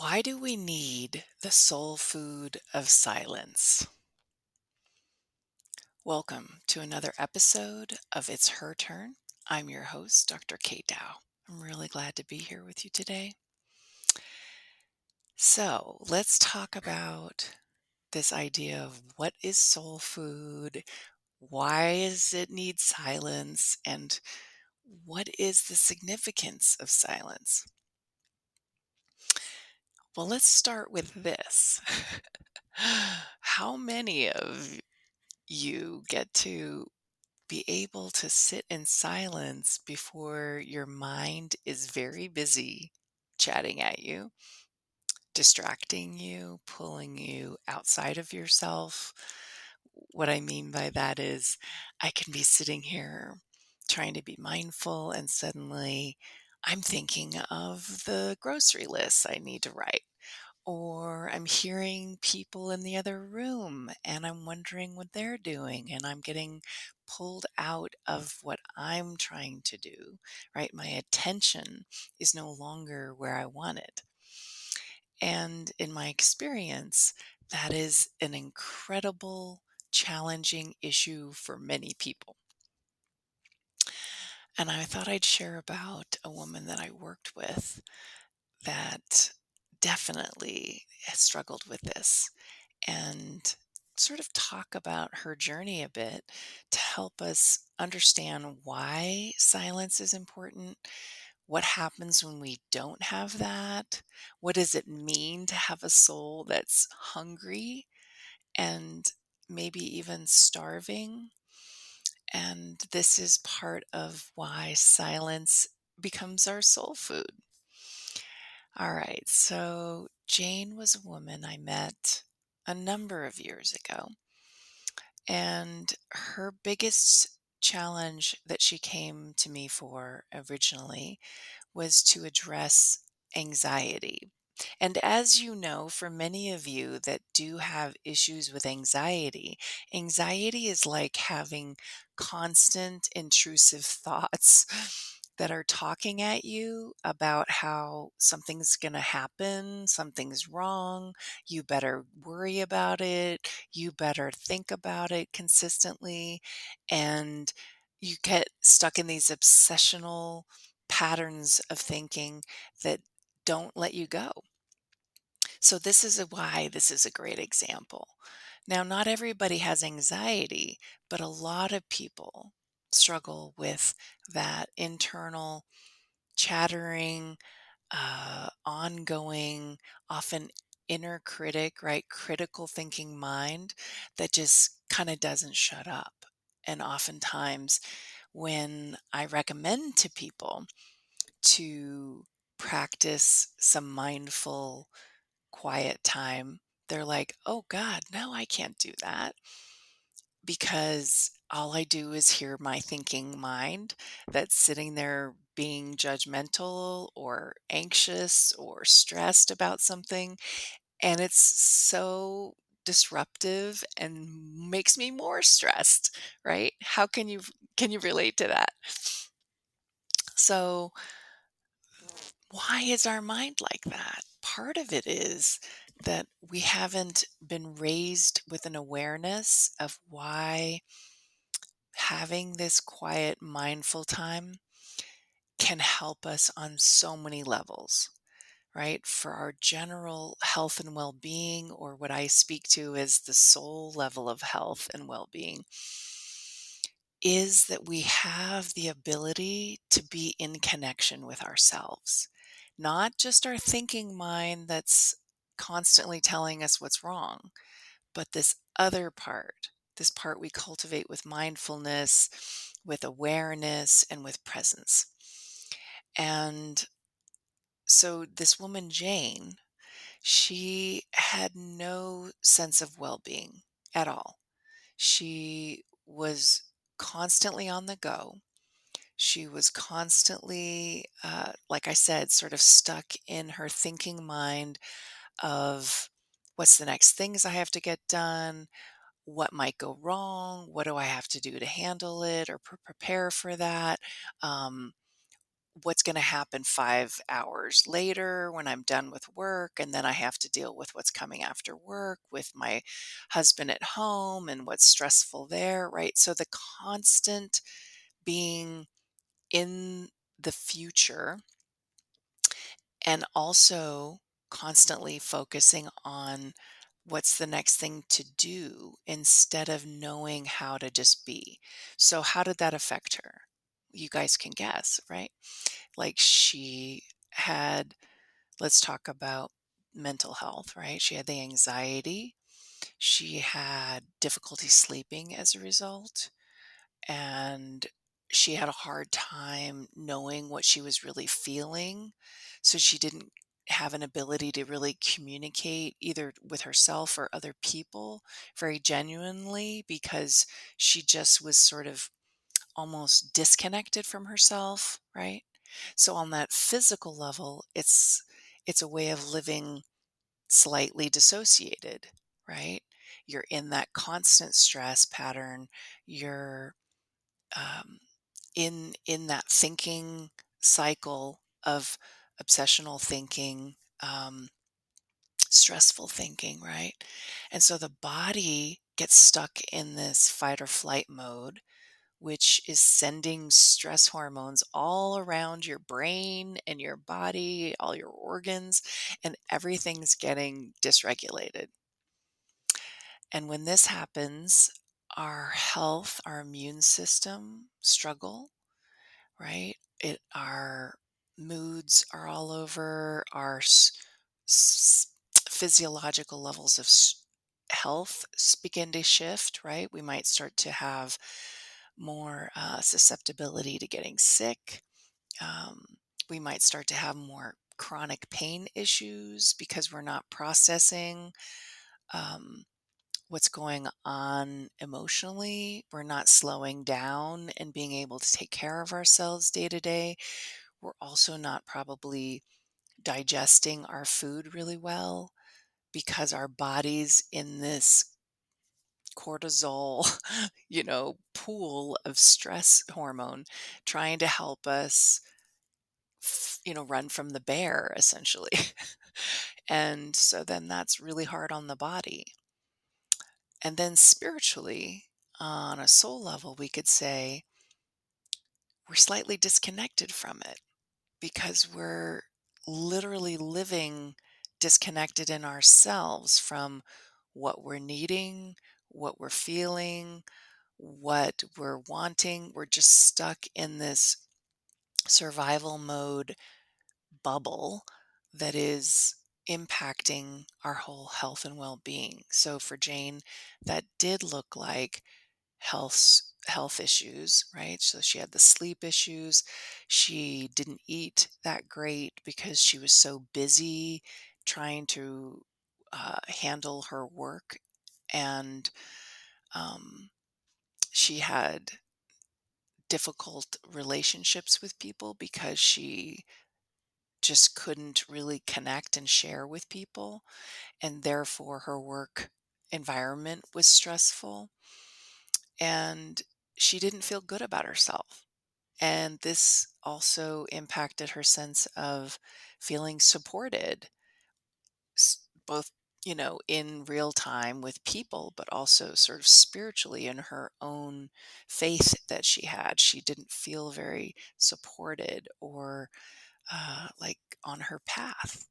Why do we need the soul food of silence? Welcome to another episode of It's Her Turn. I'm your host, Dr. Kate Dow. I'm really glad to be here with you today. So, let's talk about this idea of what is soul food, why does it need silence, and what is the significance of silence? Well, let's start with this. How many of you get to be able to sit in silence before your mind is very busy chatting at you, distracting you, pulling you outside of yourself? What I mean by that is, I can be sitting here trying to be mindful, and suddenly I'm thinking of the grocery list I need to write, or I'm hearing people in the other room and I'm wondering what they're doing, and I'm getting pulled out of what I'm trying to do, right? My attention is no longer where I want it. And in my experience, that is an incredible, challenging issue for many people. And I thought I'd share about a woman that I worked with that definitely has struggled with this, and sort of talk about her journey a bit to help us understand why silence is important, what happens when we don't have that, what does it mean to have a soul that's hungry and maybe even starving. And this is part of why silence becomes our soul food. All right, so Jane was a woman I met a number of years ago. And her biggest challenge that she came to me for originally was to address anxiety. And as you know, for many of you that do have issues with anxiety, anxiety is like having constant intrusive thoughts that are talking at you about how something's going to happen, something's wrong, you better worry about it, you better think about it consistently. And you get stuck in these obsessional patterns of thinking that don't let you go. So why this is a great example. Now, not everybody has anxiety, but a lot of people struggle with that internal chattering, ongoing, often inner critic, right? Critical thinking mind that just kind of doesn't shut up. And oftentimes, when I recommend to people to practice some mindful, quiet time, they're like, oh God, no, I can't do that, because all I do is hear my thinking mind that's sitting there being judgmental or anxious or stressed about something. And it's so disruptive and makes me more stressed, right? How can you relate to that? So why is our mind like that? Part of it is that we haven't been raised with an awareness of why having this quiet, mindful time can help us on so many levels, right? For our general health and well being, or what I speak to as the soul level of health and well being, is that we have the ability to be in connection with ourselves, not just our thinking mind that's constantly telling us what's wrong, but this part we cultivate with mindfulness, with awareness, and with presence. And so, this woman, Jane, she had no sense of well being at all. She was constantly on the go. She was constantly, like I said, sort of stuck in her thinking mind of what's the next things I have to get done? What might go wrong? What do I have to do to handle it or prepare for that? Um, what's going to happen 5 hours later when I'm done with work. And then I have to deal with what's coming after work with my husband at home and what's stressful there, right? So the constant being in the future and also constantly focusing on what's the next thing to do instead of knowing how to just be. So, how did that affect her? You guys can guess, right? Like she had, let's talk about mental health, right? She had the anxiety. She had difficulty sleeping as a result. And she had a hard time knowing what she was really feeling. So she didn't have an ability to really communicate either with herself or other people very genuinely because she just was sort of almost disconnected from herself, right? So on that physical level, it's a way of living slightly dissociated, right? You're in that constant stress pattern. You're um, in that thinking cycle of obsessional thinking, stressful thinking, right? And so the body gets stuck in this fight or flight mode, which is sending stress hormones all around your brain and your body, all your organs, and everything's getting dysregulated. And when this happens, our health, our immune system struggle, right? Our moods are all over, our physiological levels of health begin to shift, right? We might start to have more susceptibility to getting sick. Um, we might start to have more chronic pain issues because we're not processing um, what's going on emotionally. We're not slowing down and being able to take care of ourselves day to day. We're also not probably digesting our food really well because our body's in this cortisol, pool of stress hormone trying to help us, run from the bear essentially. And so then that's really hard on the body. And then spiritually, on a soul level, we could say we're slightly disconnected from it because we're literally living disconnected in ourselves from what we're needing, what we're feeling, what we're wanting. We're just stuck in this survival mode bubble that is impacting our whole health and well-being. So for Jane, that did look like health issues, right? So she had the sleep issues. She didn't eat that great because she was so busy trying to handle her work, and um, she had difficult relationships with people because she just couldn't really connect and share with people, and therefore her work environment was stressful, and she didn't feel good about herself. And this also impacted her sense of feeling supported, both, in real time with people, but also sort of spiritually in her own faith that she had. She didn't feel very supported or like on her path.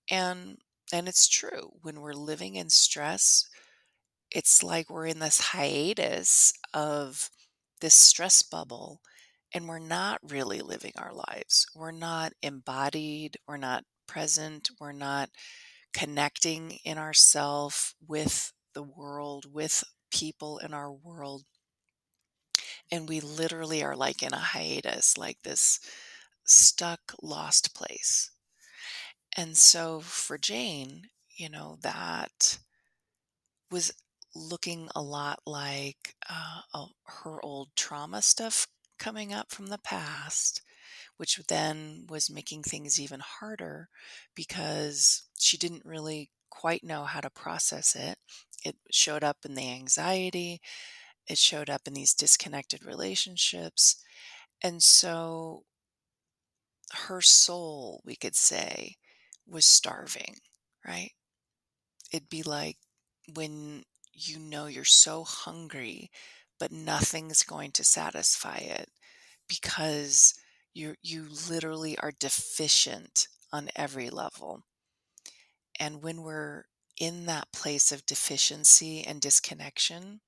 And and it's true when we're living in stress, it's like we're in this hiatus of this stress bubble and we're not really living our lives. We're not embodied, we're not present, we're not connecting in ourself with the world, with people in our world. And we literally are like in a hiatus, like this stuck, lost place. And so for Jane, that was looking a lot like her old trauma stuff coming up from the past, which then was making things even harder because she didn't really quite know how to process it. It showed up in the anxiety, it showed up in these disconnected relationships. And so her soul, we could say, was starving, right? It'd be like when you know you're so hungry, but nothing's going to satisfy it because you literally are deficient on every level. And when we're in that place of deficiency and disconnection,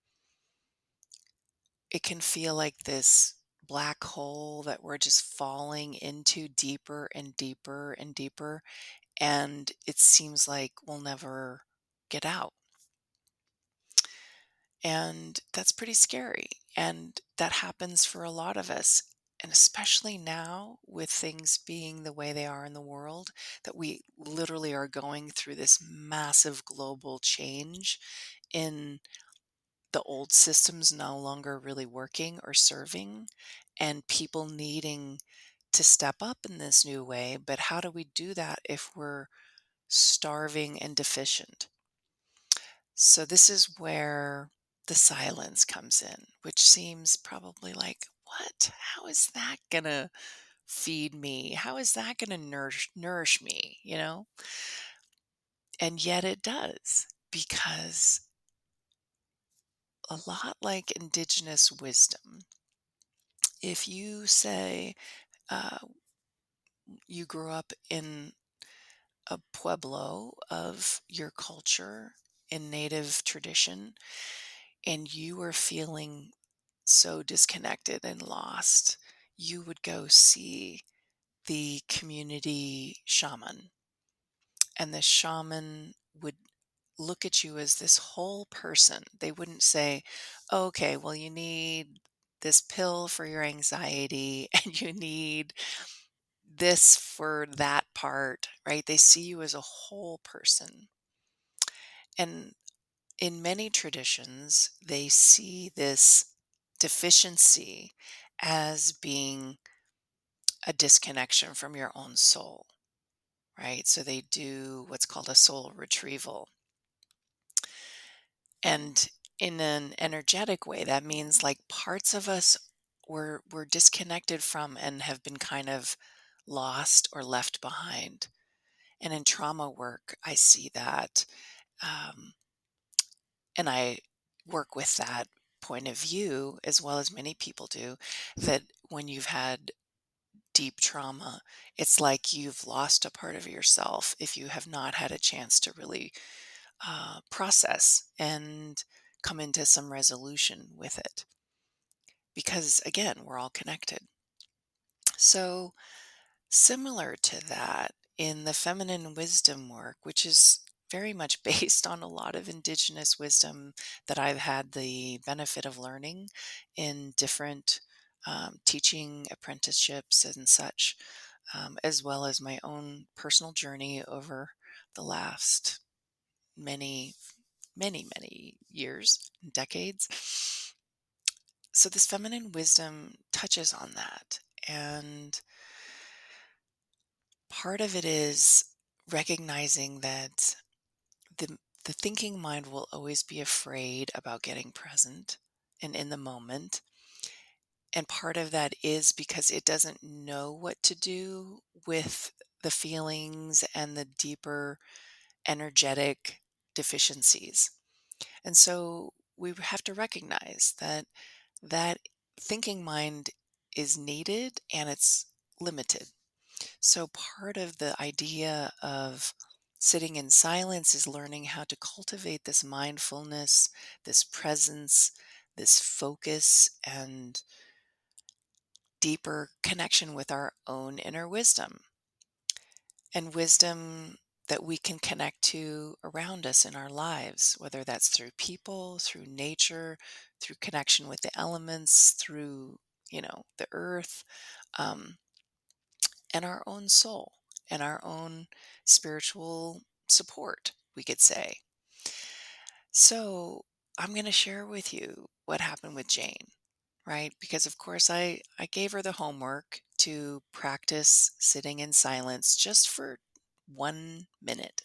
it can feel like this black hole that we're just falling into deeper and deeper and deeper. And it seems like we'll never get out. And that's pretty scary. And that happens for a lot of us. And especially now with things being the way they are in the world, that we literally are going through this massive global change in the old systems no longer really working or serving, and people needing to step up in this new way. But how do we do that if we're starving and deficient? So this is where the silence comes in, which seems probably like, what? How is that going to feed me? How is that going to nourish me, you know? And yet it does, because a lot like indigenous wisdom, if you say uh, you grew up in a pueblo of your culture in native tradition, and you were feeling so disconnected and lost, you would go see the community shaman. And the shaman would look at you as this whole person. They wouldn't say, okay, well, you need this pill for your anxiety and you need this for that part, right? They see you as a whole person. And in many traditions, they see this deficiency as being a disconnection from your own soul, right? So they do what's called a soul retrieval. And in an energetic way, that means like parts of us were disconnected from and have been kind of lost or left behind. And in trauma work, I see that. Um, and I work with that point of view as well as many people do, that when you've had deep trauma, it's like you've lost a part of yourself if you have not had a chance to really process and come into some resolution with it. Because again, we're all connected. So, similar to that, in the feminine wisdom work, which is very much based on a lot of indigenous wisdom that I've had the benefit of learning in different teaching apprenticeships and such, as well as my own personal journey over the last many, many years, decades. So, this feminine wisdom touches on that. And part of it is recognizing that the the thinking mind will always be afraid about getting present and in the moment. And part of that is because it doesn't know what to do with the feelings and the deeper energetic deficiencies. And so we have to recognize that that thinking mind is needed and it's limited. So, part of the idea of sitting in silence is learning how to cultivate this mindfulness, this presence, this focus, and deeper connection with our own inner wisdom, and wisdom that we can connect to around us in our lives, whether that's through people, through nature, through connection with the elements, through, the earth. Um, and our own soul and our own spiritual support, we could say. So I'm going to share with you what happened with Jane, right? Because, of course, I gave her the homework to practice sitting in silence just for 1 minute.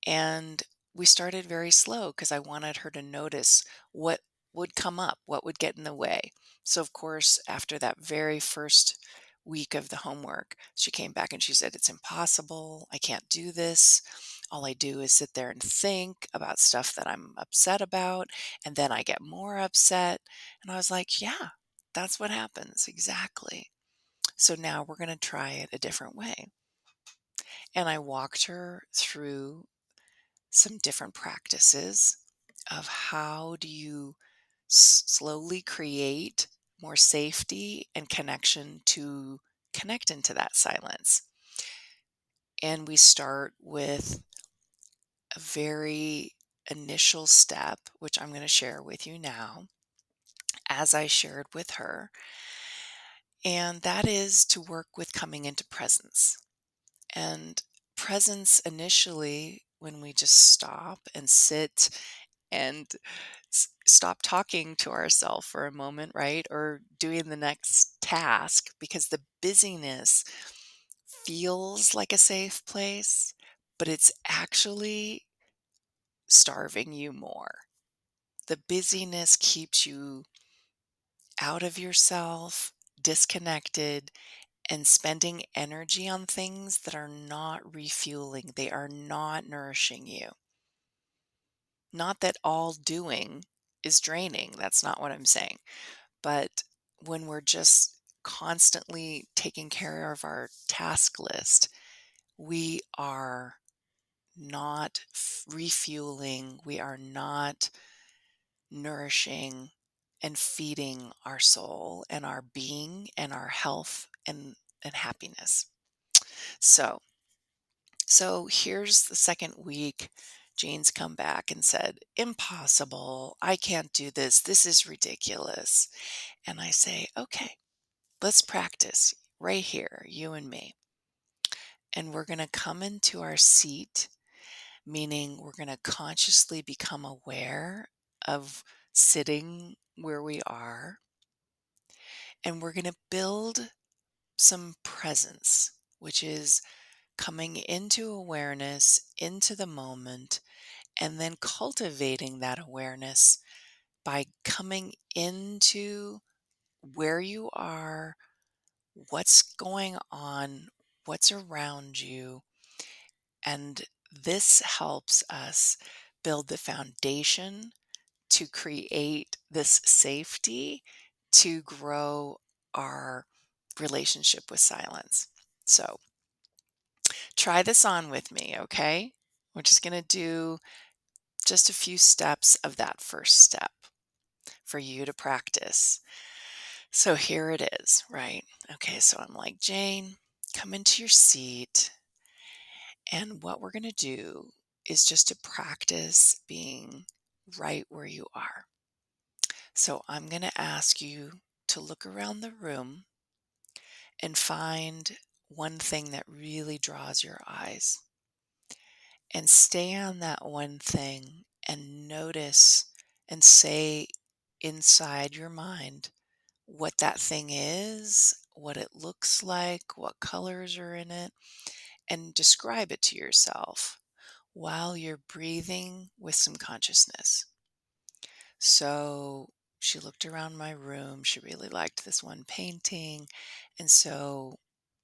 And we started very slow because I wanted her to notice what would come up, what would get in the way. So, of course, after that very first week of the homework, she came back and she said, "It's impossible. I can't do this. All I do is sit there and think about stuff that I'm upset about, and then I get more upset." And I was like, "Yeah, that's what happens. Exactly." So now we're going to try it a different way. And I walked her through some different practices of how do you slowly create more safety and connection to connect into that silence. And we start with a very initial step, which I'm going to share with you now, as I shared with her. And that is to work with coming into presence. And presence initially, when we just stop and sit and stop talking to ourselves for a moment, right? Or doing the next task, because the busyness feels like a safe place, but it's actually starving you more. The busyness keeps you out of yourself, disconnected, and spending energy on things that are not refueling, they are not nourishing you. Not that all doing is draining, that's not what I'm saying. But when we're just constantly taking care of our task list, we are not refueling, we are not nourishing and feeding our soul and our being and our health and happiness. So, so here's the second week. Jane's come back and said, "Impossible. I can't do this. This is ridiculous." And I say, "Okay, let's practice right here, you and me." And we're going to come into our seat, meaning we're going to consciously become aware of sitting where we are. And we're going to build some presence, which is coming into awareness, into the moment, and then cultivating that awareness by coming into where you are, what's going on, what's around you. And this helps us build the foundation to create this safety to grow our relationship with silence. So try this on with me, okay? We're just going to do just a few steps of that first step for you to practice. So here it is, right? Okay, so I'm like, "Jane, come into your seat." And what we're going to do is just to practice being right where you are. So I'm going to ask you to look around the room and find one thing that really draws your eyes. And stay on that one thing and notice and say inside your mind what that thing is, what it looks like, what colors are in it, and describe it to yourself while you're breathing with some consciousness. So she looked around my room. She really liked this one painting. And so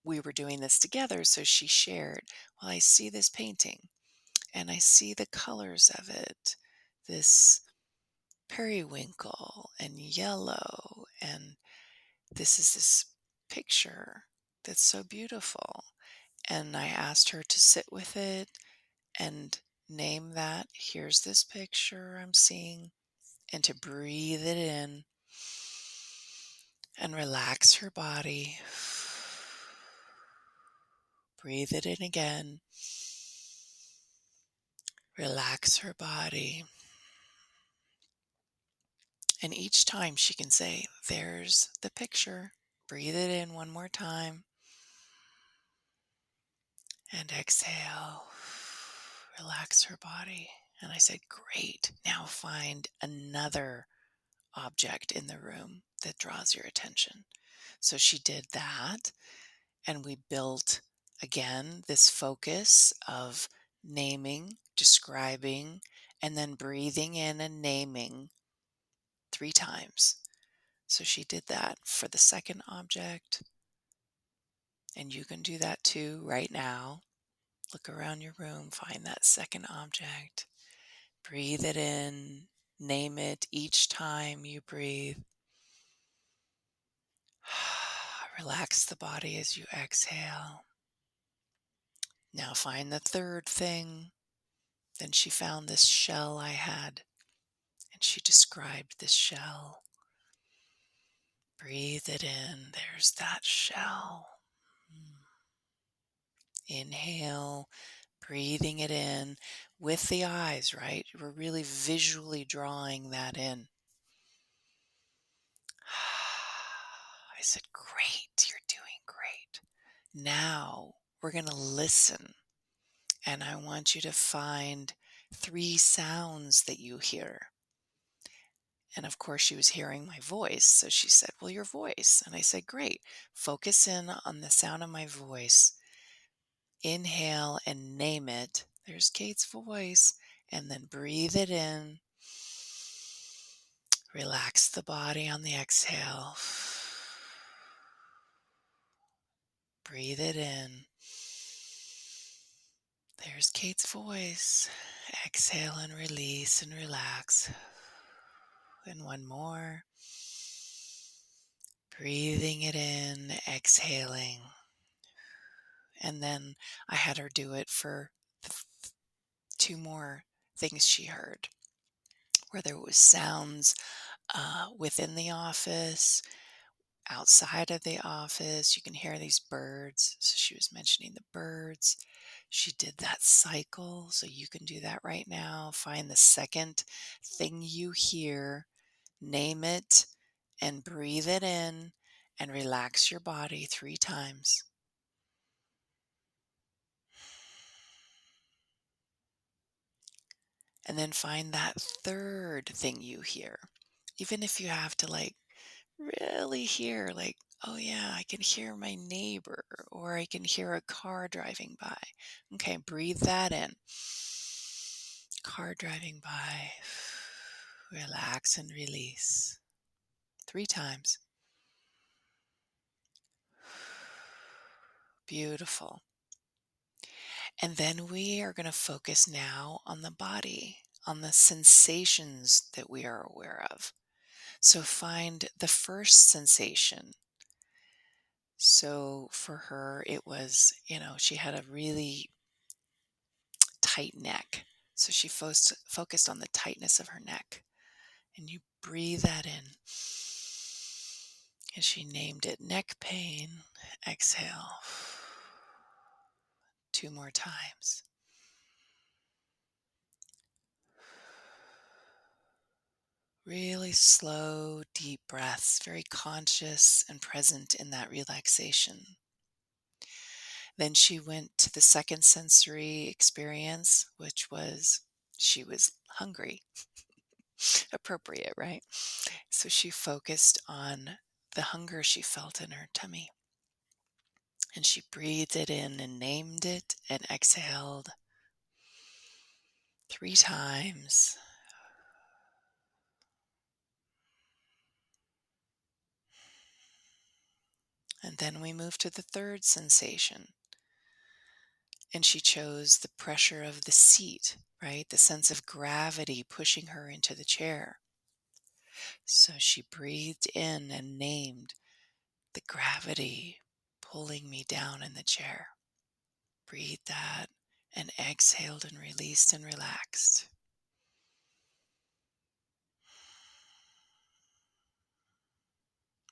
we were doing this together. So she shared, "Well, I see this painting and I see the colors of it, this periwinkle and yellow. And this is this picture that's so beautiful." And I asked her to sit with it and name that. "Here's this picture I'm seeing," and to breathe it in and relax her body. Breathe it in again. Relax her body. And each time she can say, "There's the picture." Breathe it in one more time. And exhale. Relax her body. And I said, "Great. Now find another object in the room that draws your attention." So she did that. And we built, again, this focus of naming, describing, and then breathing in and naming 3 times. So she did that for the second object, And you can do that too right now. Look around your room, find that second object, breathe it in, name it each time you breathe. Relax the body as you exhale. Now find the third thing. Then she found this shell I had, and she described this shell. Breathe it in. There's that shell. Mm. Inhale, breathing it in with the eyes, right? We're really visually drawing that in. I said, great, you're doing great. Now we're going to listen, and I want you to find 3 sounds that you hear. And of course, she was hearing my voice. So she said, well, your voice. And I said, great. Focus in on the sound of my voice. Inhale and name it. There's Kate's voice. And then breathe it in. Relax the body on the exhale. Breathe it in. There's Kate's voice. Exhale and release and relax. And one more. Breathing it in, exhaling. And then I had her do it for 2 more things she heard, where there was sounds within the office, outside of the office. You can hear these birds. So she was mentioning the birds. She did that cycle. So you can do that right now. Find the second thing you hear, name it, and breathe it in, and relax your body 3 times. And then find that third thing you hear. Even if you have to really hear, oh yeah, I can hear my neighbor, or I can hear a car driving by. Okay, breathe that in. Car driving by. Relax and release. 3 times. Beautiful. And then we are going to focus now on the body, on the sensations that we are aware of. So find the first sensation. So for her, it was, she had a really tight neck. So she focused on the tightness of her neck. And you breathe that in. And she named it neck pain. Exhale. 2 more times. Really slow, deep breaths, very conscious and present in that relaxation. Then she went to the second sensory experience, which was she was hungry. Appropriate, right? So she focused on the hunger she felt in her tummy. And she breathed it in and named it and exhaled 3 times. And then we moved to the third sensation. And she chose the pressure of the seat, right? The sense of gravity pushing her into the chair. So she breathed in and named the gravity pulling me down in the chair. Breathed that and exhaled and released and relaxed.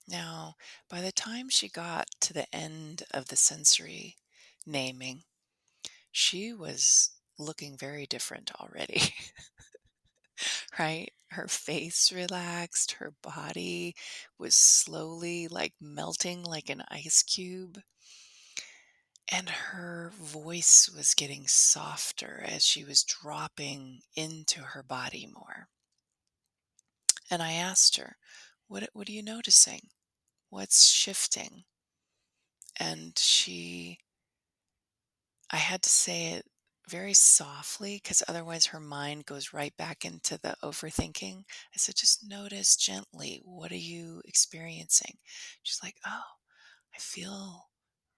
Now, by the time she got to the end of the sensory naming, she was looking very different already, right? Her face relaxed, her body was slowly melting like an ice cube, and her voice was getting softer as she was dropping into her body more. And I asked her, what are you noticing? What's shifting? And I had to say it very softly because otherwise her mind goes right back into the overthinking. I said, just notice gently. What are you experiencing? She's like, oh, I feel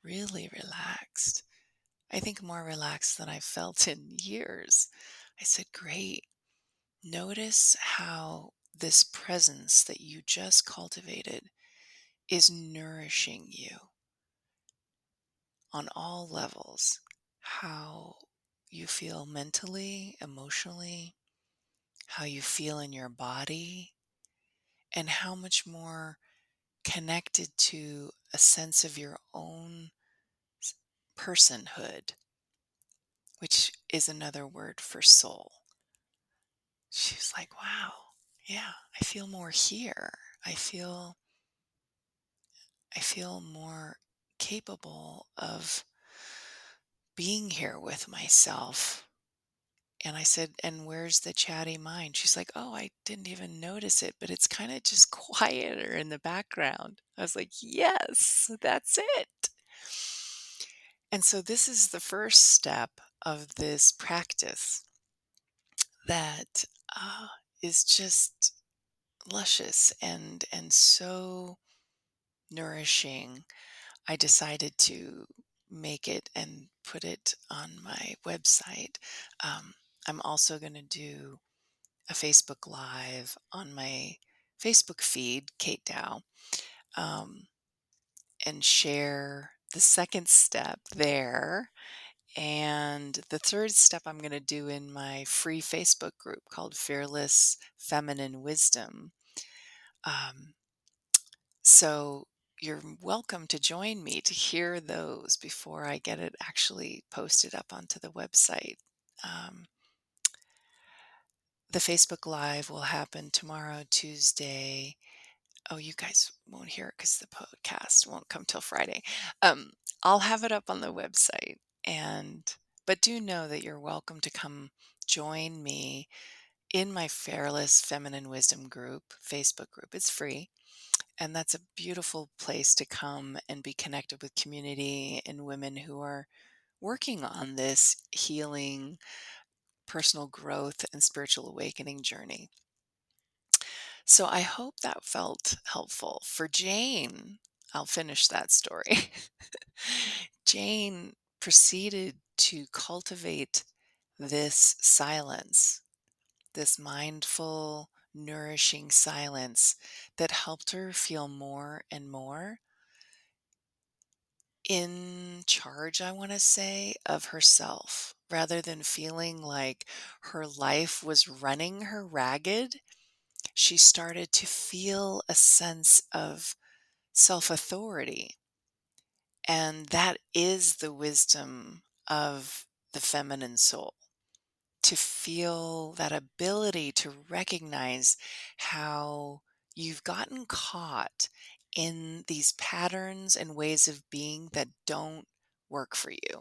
really relaxed. I think more relaxed than I've felt in years. I said, great. Notice how this presence that you just cultivated is nourishing you on all levels. How you feel mentally, emotionally, how you feel in your body, and how much more connected to a sense of your own s- personhood, which is another word for soul. She was like, wow, yeah, I feel more here. I feel I feel more capable of being here with myself. And I said, and where's the chatty mind? She's like, oh, I didn't even notice it, but it's kind of just quieter in the background. I was like, yes, that's it. And so this is the first step of this practice that is just luscious and so nourishing. I decided to make it and put it on my website. Um, I'm also going to do a Facebook Live on my Facebook feed, Kate Dow, um, and share the second step there. And the third step I'm going to do in my free Facebook group called Fearless Feminine Wisdom. Um, so you're welcome to join me to hear those before I get it actually posted up onto the website. Um, the Facebook Live will happen tomorrow, Tuesday. Oh, you guys won't hear it because the podcast won't come till Friday. Um, I'll have it up on the website, and but do know that you're welcome to come join me in my Fearless Feminine Wisdom group, Facebook group. It's free, and that's a beautiful place to come and be connected with community and women who are working on this healing, personal growth, and spiritual awakening journey. So I hope that felt helpful. For Jane, I'll finish that story. Jane proceeded to cultivate this silence, this mindful, nourishing silence that helped her feel more and more in charge, I want to say, of herself, rather than feeling like her life was running her ragged. She started to feel a sense of self authority. And that is the wisdom of the feminine soul, to feel that ability to recognize how you've gotten caught in these patterns and ways of being that don't work for you,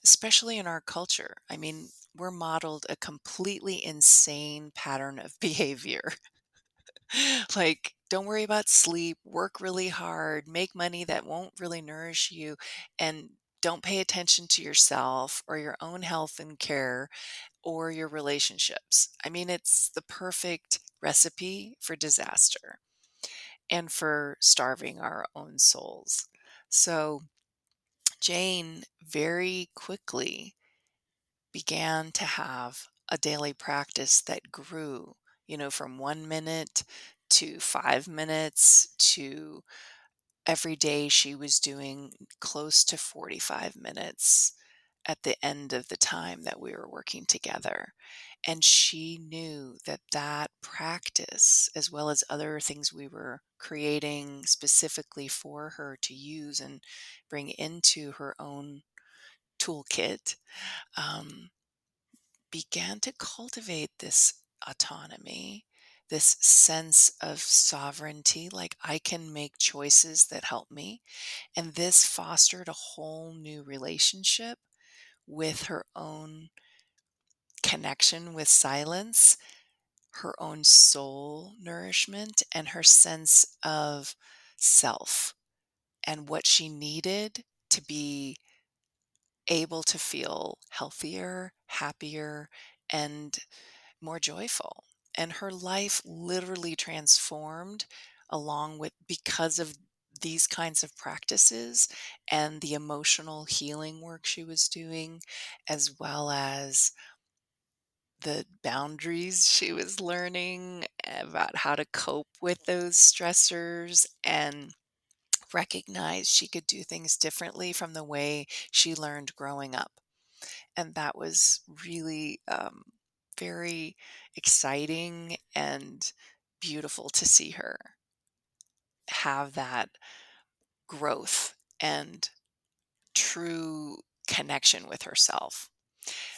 especially in our culture. I mean, we're modeled a completely insane pattern of behavior. Like, don't worry about sleep, work really hard, make money that won't really nourish you, and don't pay attention to yourself or your own health and care or your relationships. I mean, it's the perfect recipe for disaster and for starving our own souls. So, Jane very quickly began to have a daily practice that grew, from 1 minute to 5 minutes to every day she was doing close to 45 minutes at the end of the time that we were working together. And she knew that that practice, as well as other things we were creating specifically for her to use and bring into her own toolkit, um, began to cultivate this autonomy, this sense of sovereignty, like I can make choices that help me. And this fostered a whole new relationship with her own connection with silence, her own soul nourishment, and her sense of self and what she needed to be able to feel healthier, happier, and more joyful. And her life literally transformed along with because of these kinds of practices and the emotional healing work she was doing, as well as the boundaries she was learning about how to cope with those stressors and recognize she could do things differently from the way she learned growing up. And that was really very exciting and beautiful to see her have that growth and true connection with herself.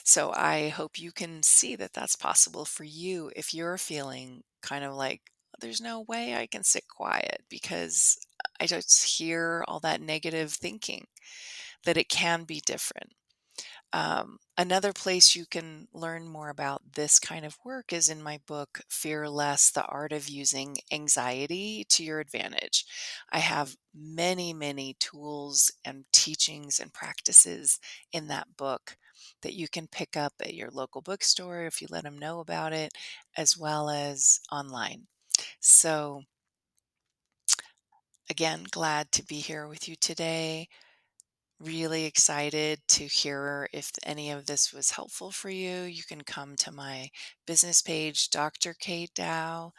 So I hope you can see that that's possible for you if you're feeling kind of like, there's no way I can sit quiet because I just hear all that negative thinking, that it can be different. Another place you can learn more about this kind of work is in my book, Fear Less: The Art of Using Anxiety to Your Advantage. I have many, many tools and teachings and practices in that book that you can pick up at your local bookstore if you let them know about it, as well as online. So, again, glad to be here with you today. Really excited to hear if any of this was helpful for you. You can come to my business page, Dr. Kate Dow,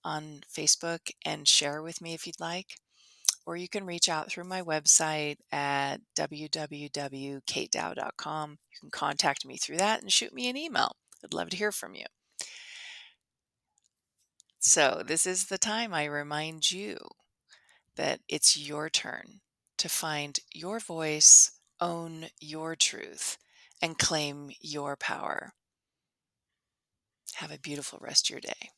on Facebook and share with me if you'd like. Or you can reach out through my website at www.katedow.com. You can contact me through that and shoot me an email. I'd love to hear from you. So, this is the time I remind you that it's your turn to find your voice, own your truth, and claim your power. Have a beautiful rest of your day.